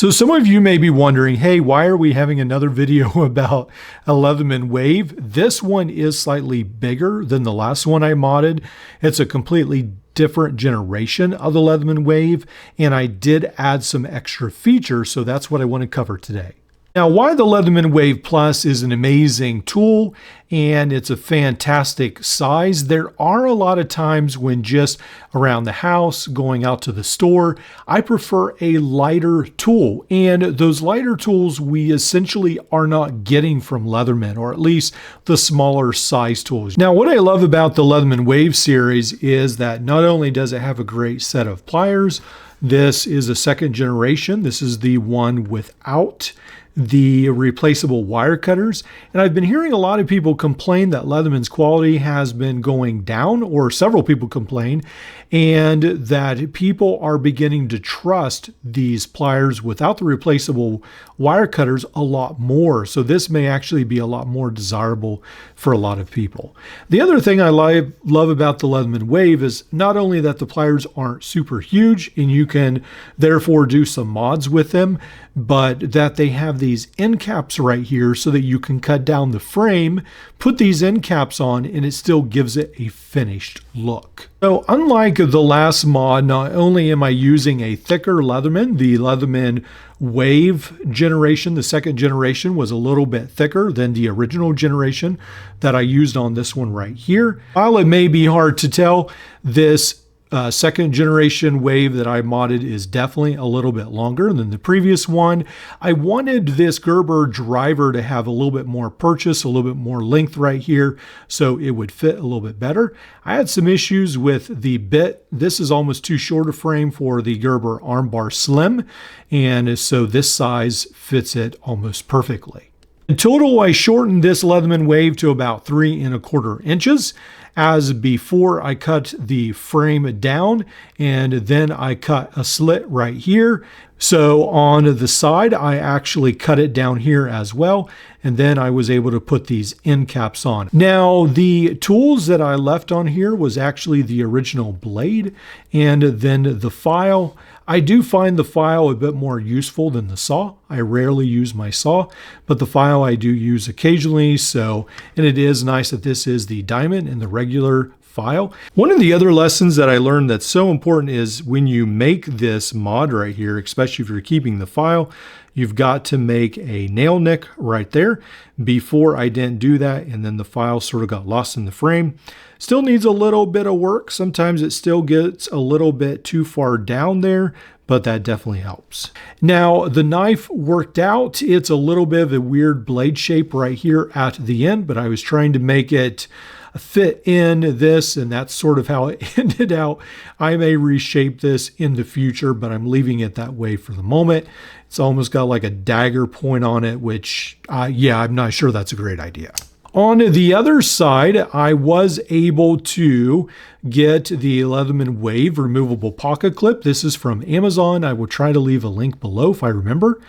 So some of you may be wondering, hey, why are we having another video about a Leatherman Wave? This one is slightly bigger than the last one I modded. It's a completely different generation of the Leatherman Wave, and I did add some extra features, so that's what I want to cover today. Now, why the Leatherman Wave Plus is an amazing tool and it's a fantastic size. There are a lot of times when just around the house, going out to the store, I prefer a lighter tool. And those lighter tools we essentially are not getting from Leatherman, or at least the smaller size tools. Now, what I love about the Leatherman Wave series is that not only does it have a great set of pliers, this is a second generation. This is the one without the replaceable wire cutters. And I've been hearing a lot of people complain that Leatherman's quality has been going down, or several people complain, and that people are beginning to trust these pliers without the replaceable wire cutters a lot more. So this may actually be a lot more desirable for a lot of people. The other thing I love about the Leatherman Wave is not only that the pliers aren't super huge and you can therefore do some mods with them, but that they have these end caps right here so that you can cut down the frame, put these end caps on, and it still gives it a finished look. So unlike the last mod, not only am I using a thicker Leatherman, the Leatherman Wave generation, the second generation, was a little bit thicker than the original generation that I used on this one right here. While it may be hard to tell, this second generation Wave that I modded is definitely a little bit longer than the previous one. I wanted this Gerber driver to have a little bit more purchase, a little bit more length right here, so it would fit a little bit better. I had some issues with the bit. This is almost too short a frame for the Gerber armbar slim, and so this size fits it almost perfectly. In total, I shortened this Leatherman Wave to about 3 1/4 inches. As before, I cut the frame down and then I cut a slit right here. So on the side, I actually cut it down here as well. And then I was able to put these end caps on. Now, the tools that I left on here was actually the original blade and then the file. I do find the file a bit more useful than the saw. I rarely use my saw, but the file I do use occasionally. So, and it is nice that this is the diamond and the regular file. One of the other lessons that I learned that's so important is when you make this mod right here, especially if you're keeping the file, you've got to make a nail nick right there. Before I didn't do that, and then the file sort of got lost in the frame. Still needs a little bit of work. Sometimes it still gets a little bit too far down there, but that definitely helps. Now, the knife worked out. It's a little bit of a weird blade shape right here at the end, but I was trying to make it fit in this, and that's sort of how it ended out. I may reshape this in the future, but I'm leaving it that way for the moment. It's almost got like a dagger point on it, which, yeah, I'm not sure that's a great idea. On the other side, I was able to get the Leatherman Wave removable pocket clip. This is from Amazon. I will try to leave a link below if I remember.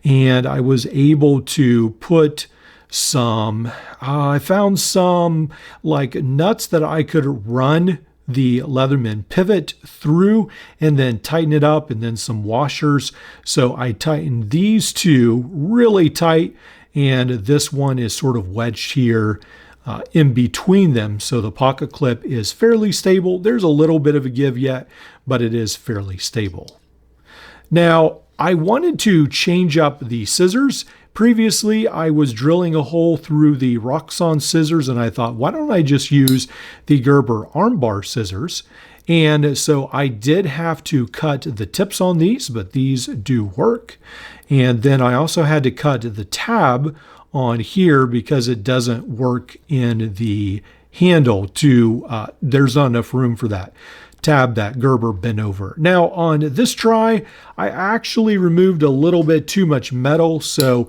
And I was able to put some, I found some like nuts that I could run the Leatherman pivot through and then tighten it up, and then some washers. So I tightened these two really tight, and this one is sort of wedged here in between them. So the pocket clip is fairly stable. There's a little bit of a give yet, but it is fairly stable. Now, I wanted to change up the scissors. Previously, I was drilling a hole through the Roxxon scissors, and I thought, why don't I just use the Gerber armbar scissors? And so I did have to cut the tips on these, but these do work. And then I also had to cut the tab on here because it doesn't work in the handle to, there's not enough room for that tab that Gerber bent over. Now on this try, I actually removed a little bit too much metal, so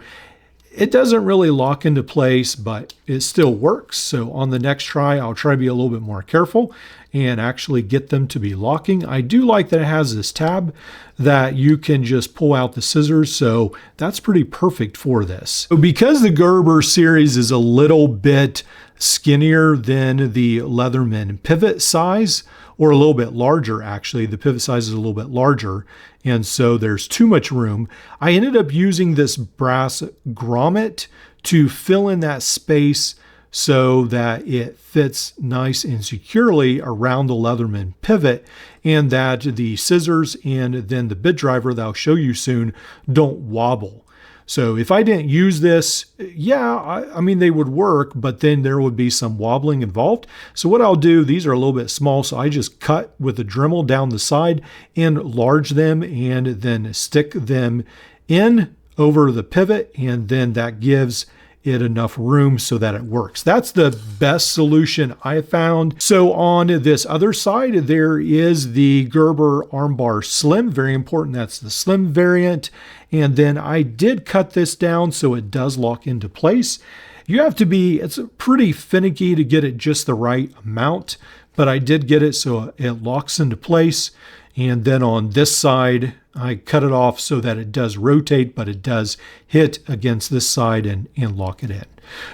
it doesn't really lock into place, but it still works. So on the next try, I'll try to be a little bit more careful and actually get them to be locking. I do like that it has this tab that you can just pull out the scissors, so that's pretty perfect for this. So because the Gerber series is a little bit skinnier than the Leatherman pivot size, or a little bit larger actually, the pivot size is a little bit larger, and so there's too much room. I ended up using this brass grommet to fill in that space so that it fits nice and securely around the Leatherman pivot, and that the scissors and then the bit driver that I'll show you soon don't wobble. So if I didn't use this, yeah, I mean, they would work, but then there would be some wobbling involved. So what I'll do, these are a little bit small, so I just cut with a Dremel down the side, enlarge them, and then stick them in over the pivot, and then that gives it enough room so that it works. That's the best solution I found. So on this other side, there is the Gerber armbar slim, very important. That's the slim variant. And then I did cut this down so it does lock into place. You have to be, it's pretty finicky to get it just the right amount, but I did get it so it locks into place. And then on this side, I cut it off so that it does rotate, but it does hit against this side and lock it in.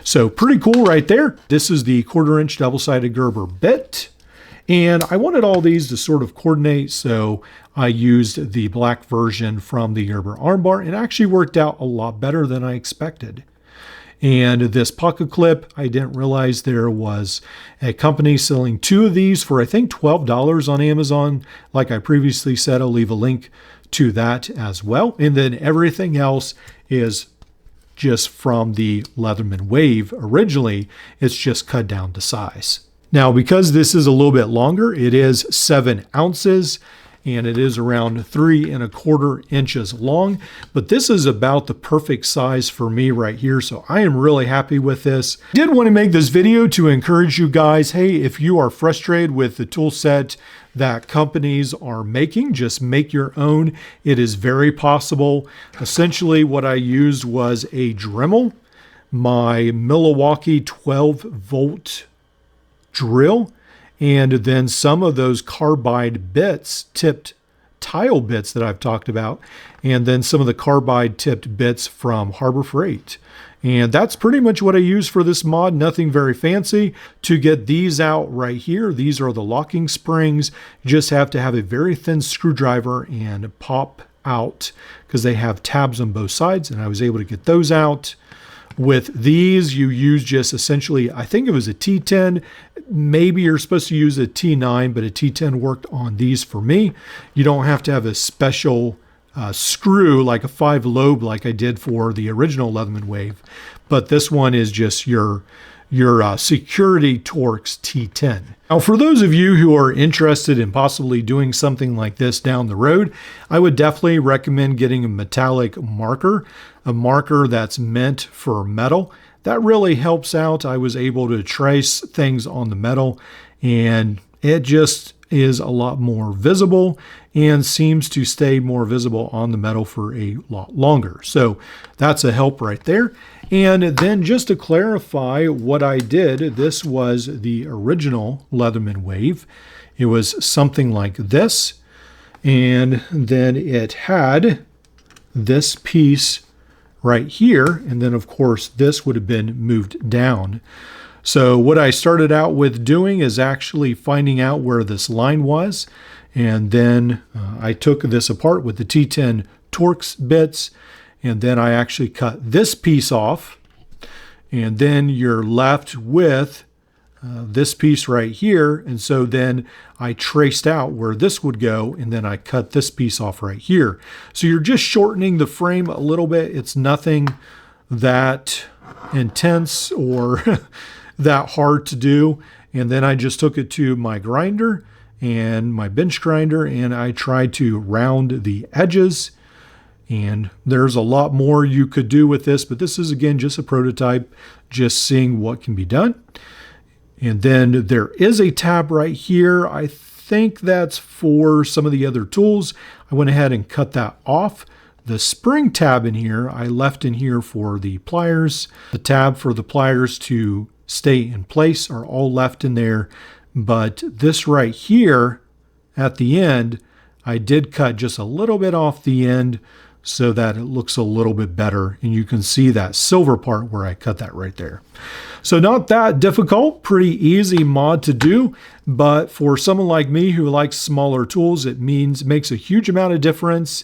So pretty cool right there. This is the 1/4 inch double-sided Gerber bit. And I wanted all these to sort of coordinate, so I used the black version from the Gerber armbar, and it actually worked out a lot better than I expected. And this pocket clip, I didn't realize there was a company selling 2 of these for I think $12 on Amazon. Like I previously said, I'll leave a link to that as well. And then everything else is just from the Leatherman Wave. Originally, it's just cut down to size. Now, because this is a little bit longer, it is 7 ounces. And it is around 3 1/4 inches long, but this is about the perfect size for me right here. So I am really happy with this. I did want to make this video to encourage you guys. Hey, if you are frustrated with the tool set that companies are making, just make your own. It is very possible. Essentially what I used was a Dremel, my Milwaukee 12-volt drill, and then some of those carbide bits, tipped tile bits that I've talked about, and then some of the carbide tipped bits from Harbor Freight. And that's pretty much what I use for this mod, nothing very fancy. To get these out right here, these are the locking springs. You just have to have a very thin screwdriver and pop out because they have tabs on both sides, and I was able to get those out. With these, you use just essentially, I think it was a T10. Maybe you're supposed to use a T9, but a T10 worked on these for me. You don't have to have a special screw like a 5-lobe like I did for the original Leatherman Wave, but this one is just your Security Torx T10. Now, for those of you who are interested in possibly doing something like this down the road, I would definitely recommend getting a metallic marker, a marker that's meant for metal. That really helps out. I was able to trace things on the metal, and it just is a lot more visible and seems to stay more visible on the metal for a lot longer. So that's a help right there. And then just to clarify what I did, this was the original Leatherman Wave. It was something like this, and then it had this piece right here, and then of course this would have been moved down. So what I started out with doing is actually finding out where this line was, and then I took this apart with the T10 Torx bits, and then I actually cut this piece off, and then you're left with this piece right here. And so then I traced out where this would go, and then I cut this piece off right here. So you're just shortening the frame a little bit. It's nothing that intense or that hard to do. And then I just took it to my grinder and my bench grinder, and I tried to round the edges. And there's a lot more you could do with this, but this is again just a prototype, just seeing what can be done. And then there is a tab right here. I think that's for some of the other tools. I went ahead and cut that off. The spring tab in here, I left in here for the pliers. The tab for the pliers to stay in place are all left in there. But this right here at the end, I did cut just a little bit off the end so that it looks a little bit better. And you can see that silver part where I cut that right there. So not that difficult, pretty easy mod to do, but for someone like me who likes smaller tools, it makes a huge amount of difference.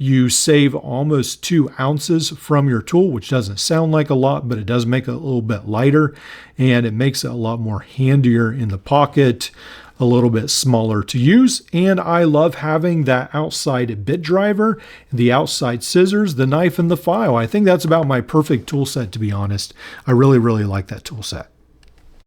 You save almost 2 ounces from your tool, which doesn't sound like a lot, but it does make it a little bit lighter, and it makes it a lot more handier in the pocket, a little bit smaller to use. And I love having that outside bit driver, the outside scissors, the knife, and the file. I think that's about my perfect tool set, to be honest. I really, really like that tool set.